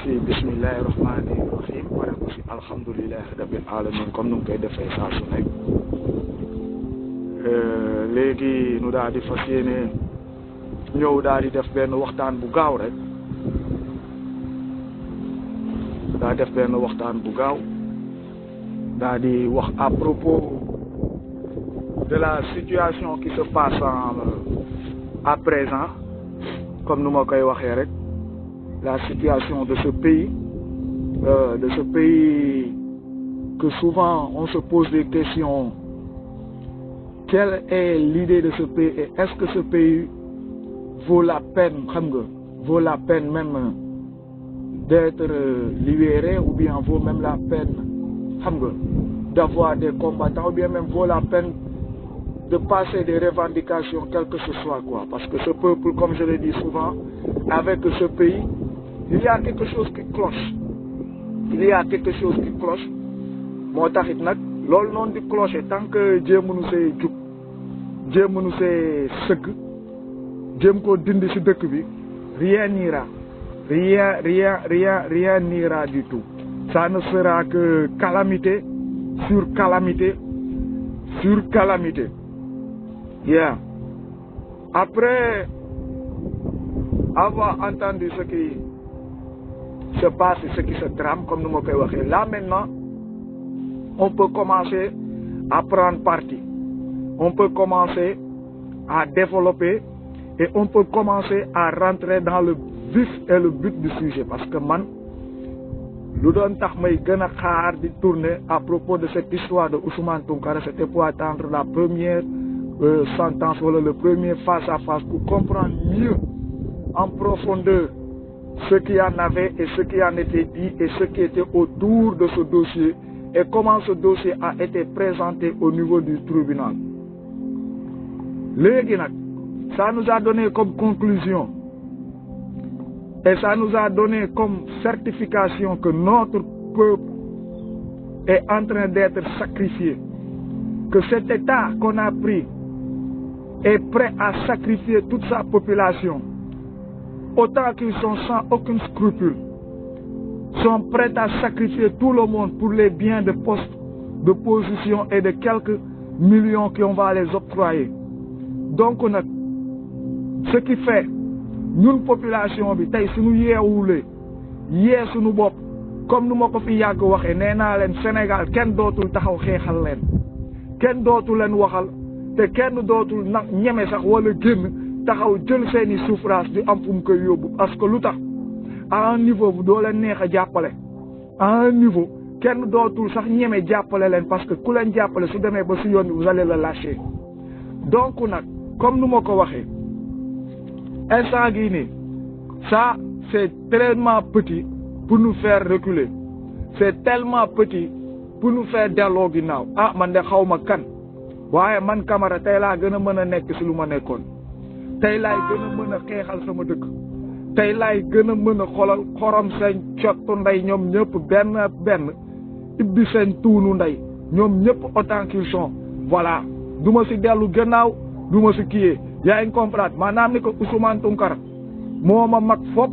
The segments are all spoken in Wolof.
si bismillahi rahmani rahim pare ko si alhamdulilahi rabbil alamin comme nu mu koy defee saa su nekk léegi nu daal di fas yéene ñëw daal di def benn waxtaan bu gaaw rek daa def benn waxtaan bu gaaw daal di wax à propos de la situation qui se passe à présent comme nu ma koy waxee rek la situation de ce pays que souvent on se pose des questions. Quelle est l'idée de ce pays et est-ce que ce pays vaut la peine, vaut la peine même d'être libéré ou bien vaut même la peine d'avoir des combattants ou bien même vaut la peine de passer des revendications, quel que ce soit quoi. Parce que ce peuple, comme je le dis souvent, avec ce pays, il y a quelque chose qui cloche. Il y a quelque chose qui cloche. Moo taxit nag loolu noonu di cloche tant que jéemuñu see jug jéemuñu see sëgg jéem koo dindi si dëkk bi rien n'ira rien n'ira du tout. Ça ne sera que calamité sur calamité sur calamité. Yeah. Après avoir entendu ce qui se passe et ce qui se trame, comme nous m'avons dit, là maintenant, on peut commencer à prendre parti. On peut commencer à développer et on peut commencer à rentrer dans le vif et le but du sujet. Parce que man, lu doon tax may gën a xaar di tourner à propos de cette histoire de Ousmane Tounkara, c'était pour attendre la première sentence ou le premier face à face pour comprendre mieux en profondeur ce qu'il y en avait et ce qui en était dit et ce qui était autour de ce dossier et comment ce dossier a été présenté au niveau du tribunal. Léegi nag, ça nous a donné comme conclusion et ça nous a donné comme certification que notre peuple est en train d'être sacrifié, que cet État qu'on a pris est prêt à sacrifier toute sa population. Autant qu'ils sont sans aucun scrupule, sont prêts à sacrifier tout le monde pour les biens de poste, de position et de quelques millions qu'on va les octroyer. Donc, ce qui fait, nous, population, si nous yee suñu bopp comme nu ma ko fi yàgg waxee nee naa leen Sénégal kenn dootul taxaw xeexal leen kenn dootul leen waxal te kenn dootul nag ñeme sax wala génn taxaw jël seeni souffrance di am fu mu koy yóbbu parce que lu tax à un niveau bu doo leen neex a jàppale à un niveau kenn dootul sax ñeme jàppale leen parce que ku leen jàppale su demee ba si yoon vous allez le lâcher. Donc nag comme nu ma ko waxee instant gii nii ça c'est tellement petit pour nous faire reculer c'est tellement petit pour nous faire delloo ginnaaw ah man de xaw ma kan waaye man Camara tey laa gën a mën a nekk si lu ma nekkoon. tey laay gën a mën a xeexal sama dëkk tey laay gën a mën a xolal xorom seen cottu ndey ñoom ñëpp benn ibbi seen tuunu ndey ñoom ñëpp autant qu'ils sont voilà du ma si dellu gannaaw du ma si kiyee yaa ngi comprendre maanaam ni ko Ousmane Tounkara moo ma mag fop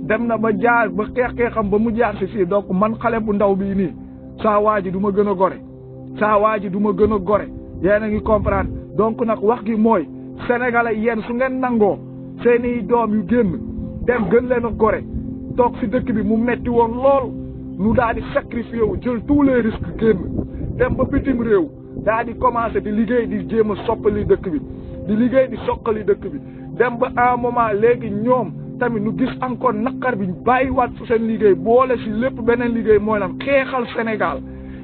dem na ba jaar ba xeexam ba mu jaar si fii donc man xale bu ndaw bii nii saa waa ji du ma gën a gore saa waa ji du ma gën a gore yéen a ngi comprendre donc nag wax gi mooy Sénégalais yéen su ngeen nangoo seeni doom yu génn dem gën leen a gore toog si dëkk bi mu metti woon lool nu daal di sacrifier wu jël tous les risques génn dem ba bitim réew daal di commencer di liggéey di jéem a soppali dëkk bi di liggéey di soqali dëkk bi dem ba à un moment léegi ñoom tamit nu gis encore naqar bi bàyyiwaat fu seen liggéey boole si lépp beneen liggéey mooy lan xeexal Sénégal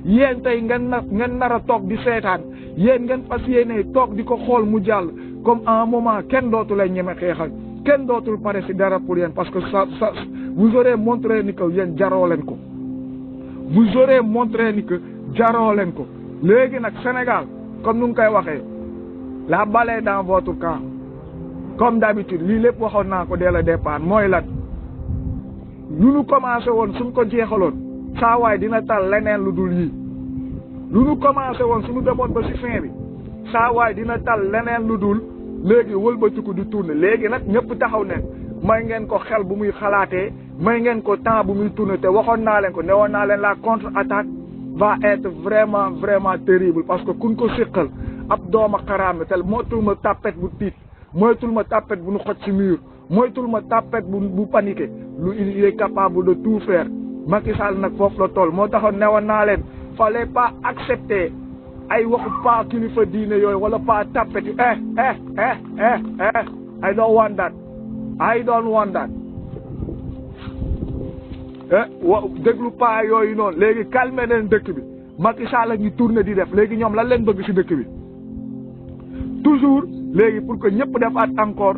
yéen tey ngeen nar a toog di seetaan yéen ngeen fas yéene toog di ko xool mu jàll comme à un moment kenn dootu lay ñeme xeexal kenn dootul pare si dara pour yéen parce que ça vous aurez montré ni que yéen jaroo leen ko vous aurez montré ni que jaroo leen ko léegi nag Sénégal comme nu ngi koy waxee la balle est dans votre camp comme d'habitude lii lépp waxoon naa ko dès le départ mooy lan lu nu commencé woon suñ ko jeexaloon saa waay dina tal leneen lu dul yii lu nu commencé woon suñu demoon ba si fin bi saa waay dina tal leneen lu dul léegi wëlbatiku di tourner léegi nag ñëpp taxaw ne may ngeen ko xel bu muy xalaatee may ngeen ko temps bu muy tourner te waxoon naa leen ko newoon naa leen la contre-attaque va être vraiment vraiment terrible parce que kuñ ko siqal ab dooma xaraam tel moytul ma tapet bu tiit moytul ma tapet bu nu xoj ci mur moytul ma tapet bu paniqué lu il est capable de tout faire Macky Sall nag foofu la toll moo taxoon newoon naa leen fallait pas accepter ay waxu pas kilifa diine yooyu wala pas tapet yu I don't want that déglu pas yooyu noonu léegi calmer leen dëkk bi Macky Sall ngi tourné di def léegi ñoom lan leen bëgg ci dëkk bi toujours léegi pour que ñëpp defaat encore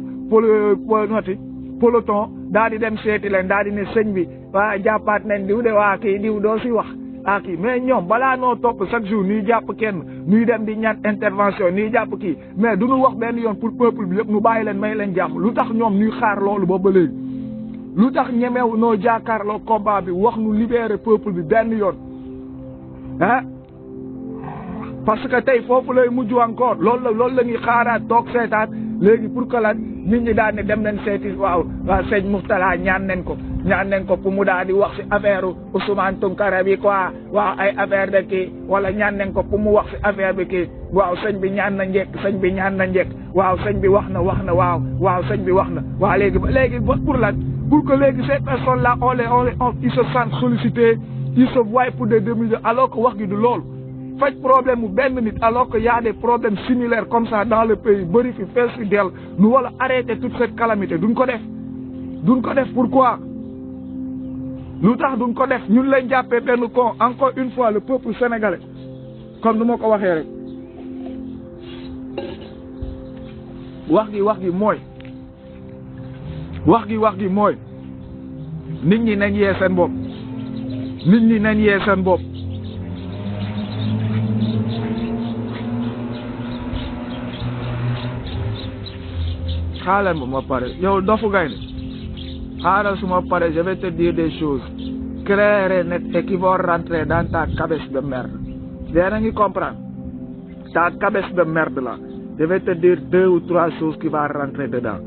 peloton daal di dem seeti leen daal di ne sëñ bi waa jàppaat nañ diw de waa kii diw doo si wax kii mais ñoom balaa noo topp chaque jour ñuy jàpp kenn ñuy dem di ñaan intervention ñuy jàpp kii mais du ñu wax benn yoon pour peuple bi yëpp ñu bàyyi leen may leen jàmm lu tax ñoom ñuy xaar loolu ba léegi lu tax ñemew noo jàkkaarloo combat bi wax nu libérer peuple bi benn yoon parce que tey foofu lay mujj encore loolu la ñuy xaaraat toog seetaat léegi pour que lan nit ñi daal ne dem nañ seeti waaw sëñ Mourtala ñaan nañ ko pour mu daal di wax ci affaire Ousmane Tounkara bi quoi waaw ay affaire de kii wala ñaan nañ ko pour mu wax ci affaire bi kii waaw sëñ bi ñaan na njëkk waaw sëñ bi wax na waaw sëñ bi wax na waaw léegi pour lan pour que léegi ces personnes là ils se sentent sollicités ils se voient pour des demi-heures alors que wax gi du loolu faj problème mu benn nit alors que y a des problèmes similaires comme ça dans le pays bëri fi fees fi del nu wala arrêter toute cette calamité duñ ko def pourquoi lu tax duñ ko def ñun lañ jàppee benn con encore une fois le peuple sénégalais comme nu ma ko waxee rek wax gi mooy nit ñi nañ yee seen bopp xaaral ma pare yow dofu gaynde xaaral su ma pare je vais te dire des choses claires et nettes et qui vont rentrer dans ta cabesse de merde yéen a ngi comprendre ta cabesse de merde là je vais te dire 2 ou 3 choses qui vont rentrer dedans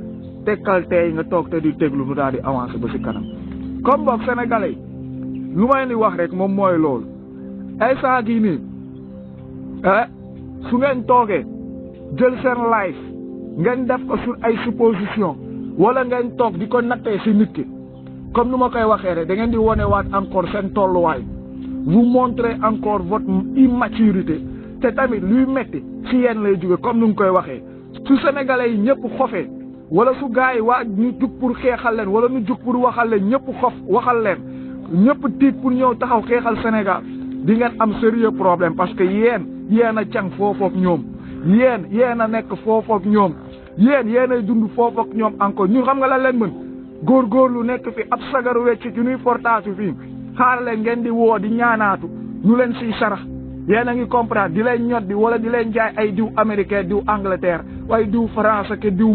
tekkal tey nga toog te di teglu nu daal di avancer ba ci kanam comme boog sénégalais yi lu may ni wax rek moom mooy loolu ay saa gi nii su ngeen toogee jël seen life ngeen def ko sur ay supposition wala ngeen toog di ko nattee ci nit ki comme nu ma koy waxee rek da ngeen di wonewaat encore seen tolluwaay vous montrez encore votre immaturité te tamit luy metti ci yéen lay jóge comme nu nga koy waxee su sénégalais yi ñëpp xofee wala su gars yi waa ñu jug pour xeexal leen wala ñu jug pour waxal leen ñëpp xof waxal leen ñëpp tiit pour ñëw taxaw xeexal Sénégal di ngeen am sérieux problème parce que yéen a càng foofook ñoom yéen a nekk foofook ñoom yéen ay dund foofook ñoom encore ñun xam nga lan leen mën góorgóorlu nekk fi ab sagaru wecc ci ñuy fortaatu fii xaar leen ngeen di woo di ñaanaatu ñu leen siy sarax yéen a ngi comprendre di leen ñot di wala di leen jaay ay diw américain diw Angleterre waaye diw France ke diw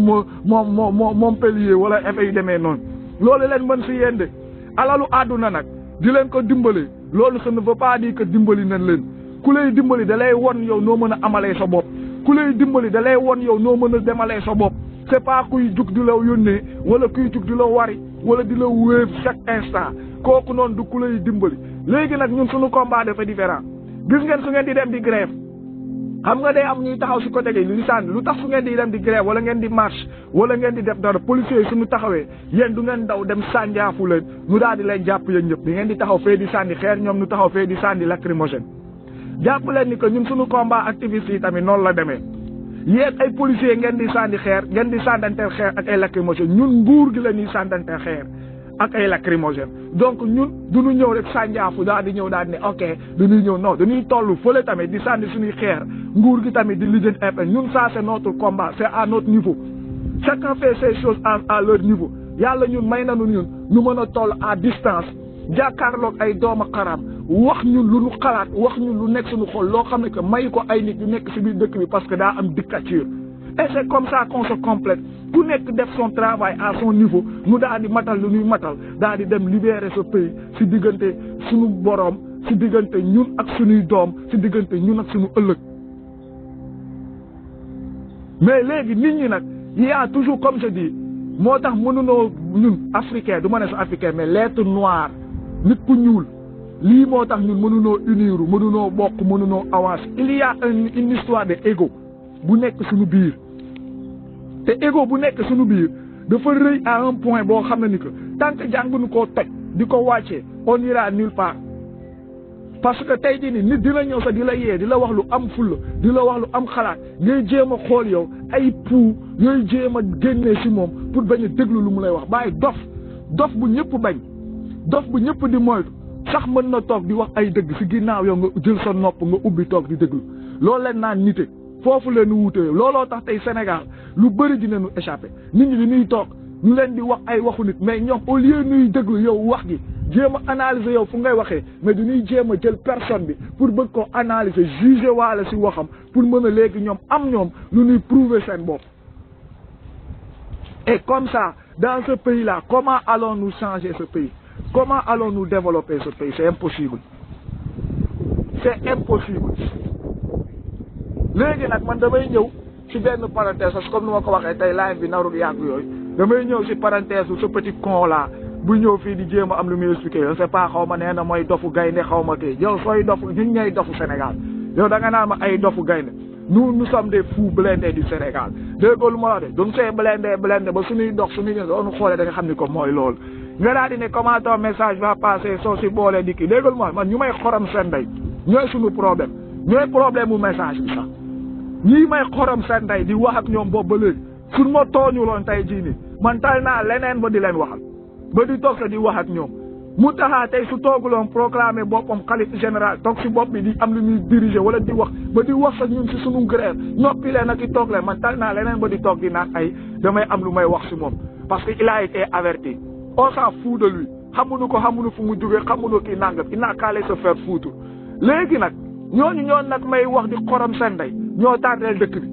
Montpellier wala effet yu demee noonu loolu leen mën si yéen de alalu àdduna nag di leen ko dimbali loolu ça ne veut pas dire que dimbali nañ leen ku lay dimbali da lay won yow noo mën a amalee sa bopp ku lay dimbali da lay won yow noo mën a demalee sa bopp c'est pas kuy jug di la yónnee wala kuy jug di la wari wala di la wéef chaque instant kooku noonu du ku lay dimbali léegi nag ñun suñu combat dafa différent gis ngeen su ngeen di dem di grève xam nga day am ñuy taxaw si côté gi li sànni lu tax su ngeen di dem di grève wala ngeen di marche wala ngeen di def dara policiers yi suñu taxawee yéen du ngeen daw dem sànjaafu leen ñu daal di leen jàpp yéen ñëpp di ngeen di taxaw fee di sànni xeer ñoom ñu taxaw fee di sànni lacrymogène jàpp leen ni que ñun suñu combat activistes yi tamit noonu la demee yéen ay policiers ngeen di sànni xeer ngeen di sànnanteel xeer ak ay lacrymogène ñun nguur gi la ñuy sànnanteel xeer ak ay lacrymogène donc ñun duñu ñëw rek sànjaafu daal di ñëw daal di ne ok dañuy ñëw non dañuy toll fële tamit di sànni suñuy xeer nguur gi tamit di lijjanti ay ñun ça c'est notre combat c'est à notre niveau chacun fait ces choses à leur niveau yàlla ñun may nañu ñun ñu mën a toll à distance jàkkaarloog ay doomu xaraam wax ñun lu ñu xalaat wax ñun lu nekk suñu xol loo xam ne que may ko ay nit yu nekk ci biir dëkk bi parce que daa am dictature et c'est comme ça qu'on se complète ku nekk def son travail à son niveau mu daal di matal lu ñuy matal daal di dem libérer ce pays ci diggante suñu boroom ci diggante ñun ak suñuy doom ci diggante ñun ak suñu ëllëg mais léegi nit ñi nag il y a toujours comme je dis moo tax mënunoo ñun africain du ma ne sa africain mais l'être noir nit ku ñuul lii moo tax ñun mënunoo uniru mënunoo bokk mënunoo avancer il y a une histoire de ego bu nekk suñu biir te ego bu nekk suñu biir dafa rëy à un point boo xam ne ni que tant que jànguñu koo toj di ko wàccee on ira nulle part parce que tey jii nii nit dina ñëw sax di la yee di la wax lu am fulla di la wax lu am xalaat ngay jéem a xool yow ay pou yooyu jéem a génnee si moom pour bañ a déglu lu mu lay wax bàyyi dof bu ñëpp bañ dof bu ñëpp di moytu sax mën na toog di wax ay dëgg si ginnaaw yow nga jël sa nopp nga ubbi toog di déglu loolu leen naan nite foofu leen nu wuute looloo tax tey Sénégal lu bëri dina nu échappé nit ñi dañuy toog ñu leen di wax ay waxu nit mais ñoom au lieu nuy déglu yow wax gi jéem a analyser yow fu ngay waxee mais dañuy jéem a jël personne bi pour bëgg ko analyser juger waale si waxam pour mën a léegi ñoom lu ñuy prouver seen bopp. Et comme ça dans ce pays-là comment allons-nous changer ce pays? Comment allons-nous développer ce pays? C'est impossible. C'est impossible. léegi nag man damay ñëw ci benn parenthèse parce que comme ni ma ko waxee tey live bi narul yàgg yooyu damay ñëw ci parenthèse ce petit con là bu ñëw fii di jéem a am lu muy expliqué je sais pas xaw ma nee na mooy dofu gaynde xaw ma kii yow sooy dofu ñun ñooy dofu Sénégal yow da nga naan ma ay dofu gaynde nous sommes des fous blindés du Sénégal déggoo lu ma wax de duñ see blindé ba suñuy dox suñuy ne doon xoolee da nga xam ni ko mooy loolu nga daal di ne comment ton message va passer soo si boolee di kii déggoo lu ma man ñu may xorom seen ndey ñooy suñu problème ñooy problème mu message bi sax ñii may xorom seen ndey di wax ak ñoom boobu ba léegi suñ ma tooñuloon tey jii nii man tal naa leneen ba di leen waxal ba di toog sa di wax ak ñoom mu taxaa tey su tooguloon proclamer boppam xalif général toog si bopp bi di am lu ñuy diriger wala di wax ba di wax sax ñun si sunu grève noppi leen ak i toog leen man tal naa leneen ba di toog di naan ay damay am lu may wax si moom parce que il a été averti on s'en fout de lui xamuñu ko xamuñu fu mu jógee xamuñu kii nangam il n'a qu'à se faire foutre léegi nag ñooñu ñoon nag may wax di xorom seen ndey ñoo tardeel dëkk bi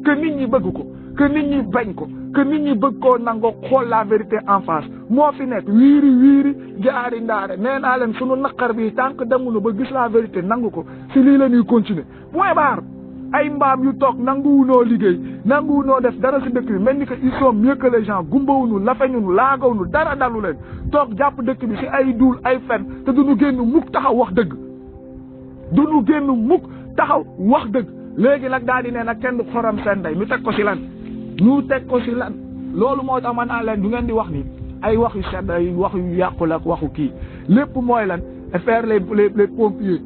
que nit ñi bëgg ko que nit ñi bañ ko que nit ñi bëgg koo nangoo xool la vérité en face moo fi nekk wiiri jaari ndaare nee naa leen sunu naqar bi tant que demuñu ba gis la vérité nangu ko si lii la ñuy continuer point barre ay mbaam yu toog nanguwunoo liggéey nanguwunoo def dara si dëkk bi mel ni que ils sont mieux que les gens gumbawuñu lafeñunu laagawuñu dara dalu leen toog jàpp dëkk bi si ay duul ay fen te duñu génn mukk taxaw wax dëgg duñu génn mukk taxaw wax dëgg léegi nag daal di ne nag kenn du xorom seen ndey ñu teg ko si lan ñu teg ko si lan loolu moo tax ma naan leen du ngeen di wax ni ay wax yu sedd ay wax yu yàqul ak waxu kii lépp mooy lan faire les pompiers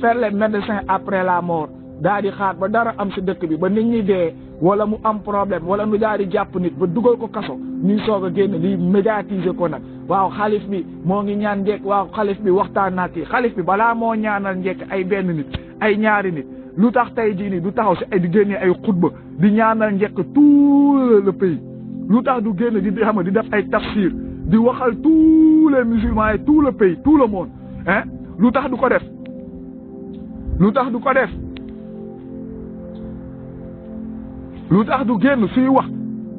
faire les médecins après la mort daal di xaar ba dara am si dëkk bi ba nit ñi dee wala mu am problème wala nu daal di jàpp nit ba dugal ko kaso ñuy soog a génn li médiatiser ko nag waaw xalif bi moo ngi ñaan njekk waaw xalif bi waxtaan naa kii xalif bi balaa moo ñaanal njekk ay benn nit ay ñaari nit lu tax tey jii nii du taxaw si ay di génnee ay xutba di ñaanal njekk tout le pays lu tax du génn di xam di def ay tafsir di waxal tous les musulmans et tout le pays tout le monde lu tax du ko def lu tax du ko def lu tax du génn suy wax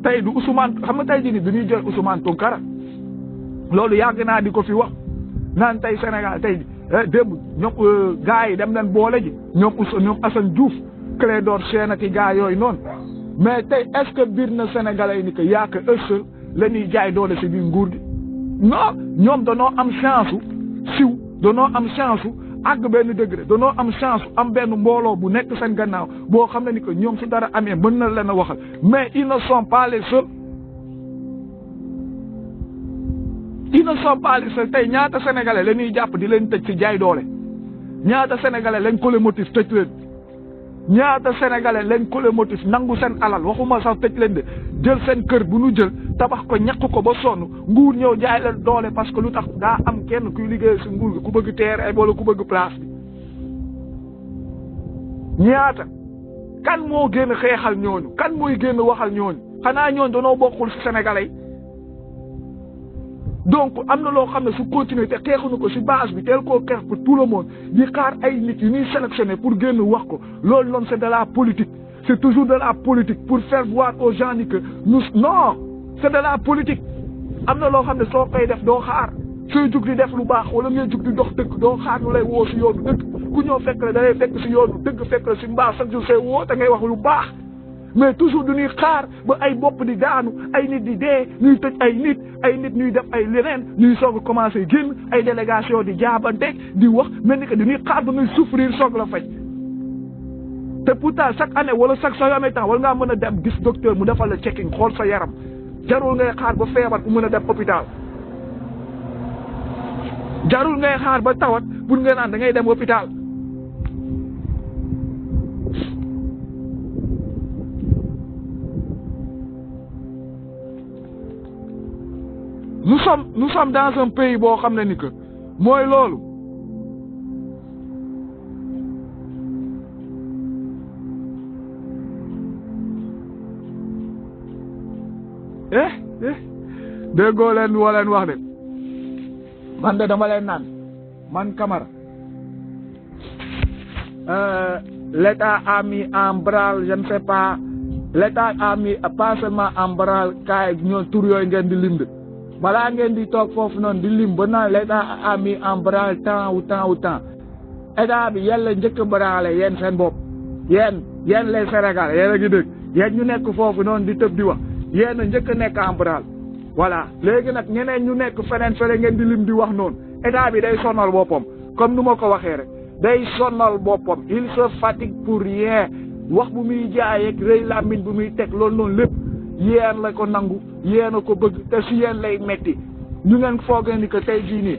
tey du Ousmane xam nga tey jii nii dañuy jël Ousmane Tounkara loolu yàgg naa di ko fi wax naan tey Sénégal tey démb ñoom gars yi dem nañ boole ji ñoom Assane Diouf Clédor Sène ak i gars yooyu noonu mais tey est-ce que biir na Sénégalais yi ni que yaa que eux la ñuy jaay doole si biir nguur gi non ñoom danoo am chance siw danoo am chance àgg benn degré danoo am chance am benn mbooloo bu nekk seen gannaaw boo xam ne ni que ñoom su dara amee mën na leen a waxal mais ils ne sont pas les seuls ils ne sont pas les seuls tey ñaata sénégalais la ñuy jàpp di leen tëj ci jaay doole ñaata sénégalais lañ ko le motif tëj leen ñaata sénégalais lañ ko le motif nangu seen alal waxuma sax tëj leen de jël seen kër bu nu jël tabax ko ñàkk ko ba sonn nguur ñëw jaay leen doole parce que lu tax daa am kenn kuy liggéey si nguur gi ku bëgg terrain wala ku bëgg place bi ñaata kan moo génn xeexal ñooñu kan mooy génn waxal ñooñu xanaa ñooñu danoo bokkul si sénégalais donc am na loo xam ne su continuer te xeexuñu ko si base bi teel koo xeex pour tout le monde di xaar ay nit yu ñuy sélectionné pour génn wax ko loolu noonu c'est de la politique c'est toujours de la politique pour faire voir aux gens ni que nous non c'est de la politique am na loo xam ne soo koy def doo xaar sooy jug di def lu baax wala ngay jug di dox dëgg doo xaar ñu lay woo si yoonu dëgg ku ñëw fekk la da lay fekk si yoonu dëgg fekk la si mbaax chaque jour say woo te ngay wax lu baax mais toujours du ñuy xaar ba ay bopp di daanu ay nit di dee ñuy tëj ay nit ñuy def ay leneen ñuy soog a commencé génn ay délégation di jaabante di wax mel ni que du ñuy xaar ba ngay souffrir soog la faj te pourtant chaque année wala chaque soo amee temps wala ngaa mën a dem gis docteur mu defal la checking xool sa yaram jarul ngay xaar ba feebar pour mën a dem hôpital jarul ngay xaar ba tawat pour nga naan da ngay dem hôpital nous sommes dans un pays boo xam ne ni que mooy loolu déggoo leen woo leen wax de man de dama leen naan man Camara l'État a mis en branle je ne sais pas l'État a mis pas seulement en branle kaay ñoo tur yooyu ngeen di lim de balaa ngeen di toog foofu noonu di lim ba naan l'État a mis en branle temps ou temps état bi yàlla njëkk a branle yéen seen bopp yéen les Sénégalais yéen a ngi dégg yéen ñu nekk foofu noonu di tëb di wax yéen a njëkk a nekk en branle voilà léegi nag ñeneen ñu nekk feneen ngeen di lim di wax noonu état bi day sonal boppam comme nu ma ko waxee rek day sonal boppam il se fatigue pour rien wax bu muy jaay ak rëy làmmiñ bu muy teg loolu noonu lépp yéen la ko nangu yéen a ko bëgg te si yéen lay metti ñu ngeen foogee ni que tey jii nii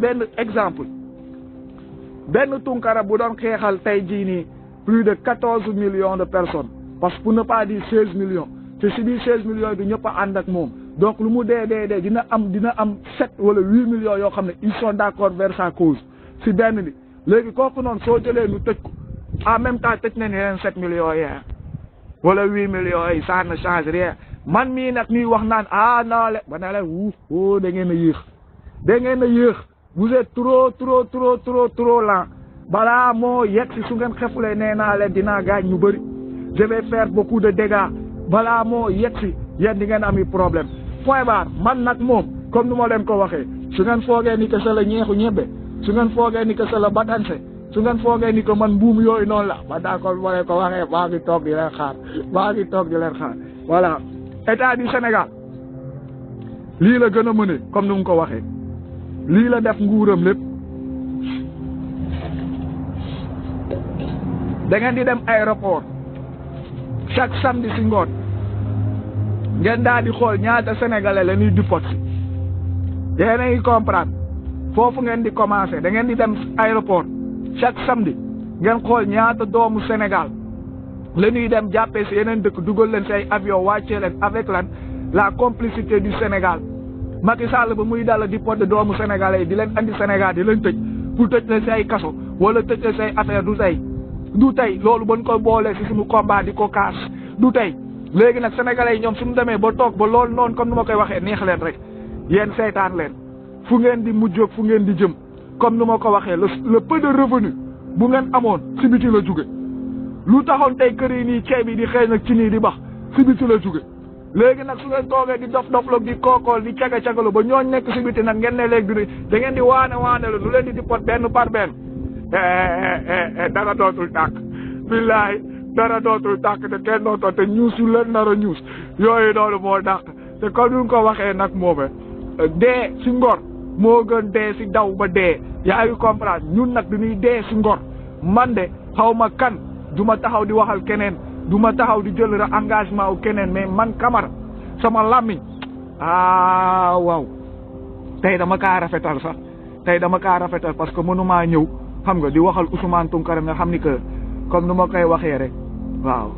benn exemple benn Tunkara bu doon xeexal tey jii nii plus de 14 millions de personnes parce que pour ne pas dire 16 millions te si biir 16 millions du ñëpp a ànd ak moom donc lu mu dee dina am 7 wala 8 millions yoo xam ne ils sont d'accord vers sa cause si benn bi léegi kooku noonu soo jëlee nu tëj ko en même temps tëj nañ leen 7 millions yi wala 8 millions yi ça ne change rien man mii nag ñuy wax naan non le ba ne la da ngeen a yéex vous êtes trop lent balaa moo yegg si su ngeen xefulee nee naa leen dinaa gaañ ñu bëri je vais faire beaucoup de dégâts balaa moo yegg si yéen di ngeen ami problème point barre man nag moom comme nu ma leen ko waxee su ngeen foogee ni que c'est la ñeexu ñebbe su ngeen foogee ni que c'est la batanse su ngeen foogee ni que man mbuum yooyu noonu la ba d'accord ma leen ko waxee maa ngi toog di leen xaar voilà état du Sénégal lii la gën a mëne comme ni mu ko waxee lii la def nguuram lépp da ngeen di dem aéroport chaque samedi si ngoon ngeen daal di xool ñaata sénégalais la ñuy dupot si yéen a ngi comprendre foofu ngeen di commencer da ngeen di dem aéroport chaque samedi ngeen xool ñaata doomu Sénégal la ñuy dem jàppee si yeneen dëkk dugal leen si ay avion wàccee leen avec la complicité du Sénégal Macky Sall ba muy dala di porte doomu sénégalais yi di leen andi Sénégal di leen tëj pour tëj leen si ay kaso wala tëj leen si ay affaire du tey loolu bañ ko boolee si suñu combat di ko kaas du tey léegi nag sénégalais yi ñoom suñu demee ba toog ba loolu noonu comme ni ma koy waxee neex leen rek yéen seetaan leen fu ngeen di mujj fu ngeen di jëm comme ni ma ko waxee le peu de revenu bu ngeen amoon si biti la jóge lu taxoon tey kër yi nii ceeb yi di xëy nag ci nii di bax si biti la jóge léegi nag su ngeen toogee di dof di kookool di caga-cagalu ba ñooñ nekk si biti nag ngeen ne léegi du da ngeen di waane la lu leen di pot benn par benn dara dootul tàkk billaahi dara dootul tàkk te kenn dootoo te ñuus yu leen nar a ñuus yooyu noonu moo dàq te comme ni ko waxee nag moome dee si ngor moo gën dee si daw ba dee yaa ngi comprendre ñun nag dañuy dee si ngor man de xaw ma kan du ma taxaw di waxal keneen du ma taxaw di jël engagement wu keneen mais man Camara sama làmmiñ waaw tey dama kaa rafetal sax parce que mënumaa ñëw xam nga di waxal Ousmane Tounkara nga xam ni que comme nu ma koy waxee rek waaw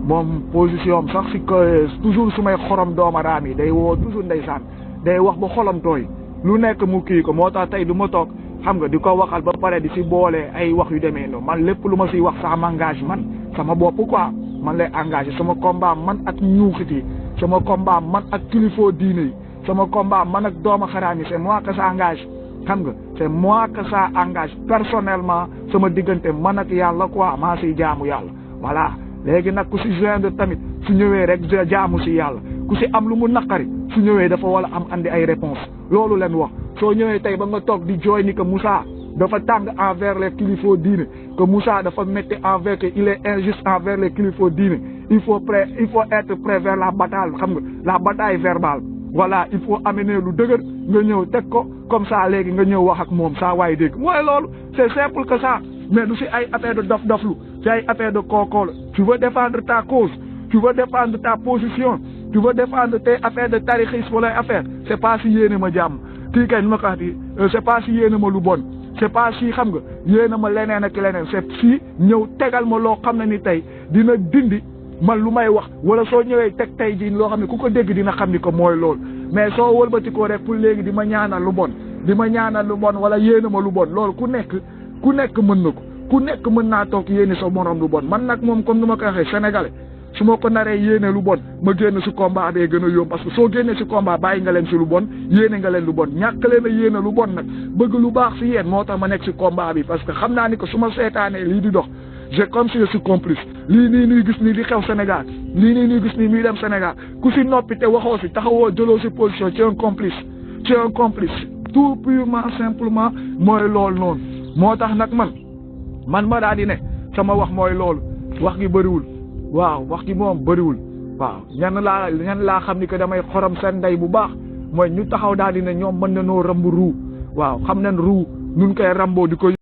moom position am sax si que toujours su may xorom doomaraam yi day woo toujours ndeysaan day wax ba xolam tooy lu nekk mu kii ko moo tax tey du ma toog xam nga di ko waxal ba pare di si boole ay wax yu demee noonu man lépp lu ma siy wax sama engagement sama bopp quoi man lay engagé sama combat man ak ñuuxit yi sama combat man ak kilifoo diine yi sama combat man ak dooma xaraam yi c'est moi que ça engage xam nga c'est moi que ça engage personnellement sama diggante man ak yàlla quoi maa siy jaamu yàlla voilà léegi nag ku si joindre tamit su ñëwee rek jaamu si yàlla ku si am lu mu naqari su ñëwee dafa wala am andi ay réponse loolu leen wax soo ñëwee tey ba nga toog di jooy ni que Moussa dafa tàng envers les kilifos diine que Moussa dafa métti envers que il est injuste envers les kilifos diine il faut être prêt vers la bataille xam nga la bataille verbale voilà il faut amener lu dëgër nga ñëw teg ko comme ça léegi nga ñëw wax ak moom saa waaye dégg mooy loolu c'est simple que ça mais du si ay affaire de dof-doflu si ay affaire de kookoo la tu veux défendre ta cause tu veux défendre ta position tu veux défendre tes affaires de tarixisme wala affaire c'est pas si yéene ma jàmm kii kay ma kaati c'est pas si yéene ma lu bon c'est pas si xam nga yéene ma leneen ak leneen c'est si ñëw tegal ma loo xam ne ni tey dina dindi man lu may wax wala soo ñëwee teg tey jii loo xam ne ku ko dégg dina xam ni ko mooy loolu mais soo wëlbatikoo rek pour léegi di ma ñaanal lu bon wala yéene ma lu bon loolu ku nekk mën na ko ku nekk mën naa toog yéene sa morom lu bon man nag moom comme ni ma ko waxee sénégalais su ma ko naree yéene lu bon ma génn si combat bee gën a yomb parce que soo génnee si combat bàyyi nga leen si lu bon yéene nga leen lu bon ñàkk leen a yéene lu bon nag bëgg lu baax si yéen moo tax ma nekk si combat bi parce que xam naa ni que su ma seetaanee lii di dox j'ai comme si je suis complice lii nii nuy gis nii di xew Sénégal lii nii nuy gis nii muy dem Sénégal ku si noppi te waxoo si taxawoo jëloo si position c'est un complice tout purement simplement mooy loolu noonu moo tax nag man ma daal di ne sama wax mooy loolu wax gi bëriwul waaw wax gi moom bëriwul waaw ñan laa xam ni que damay xorom seen ndey bu baax mooy ñu taxaw daal di ne ñoom mën na noo rambu ruu waaw xam nañ ruu nun koy ramboo di ko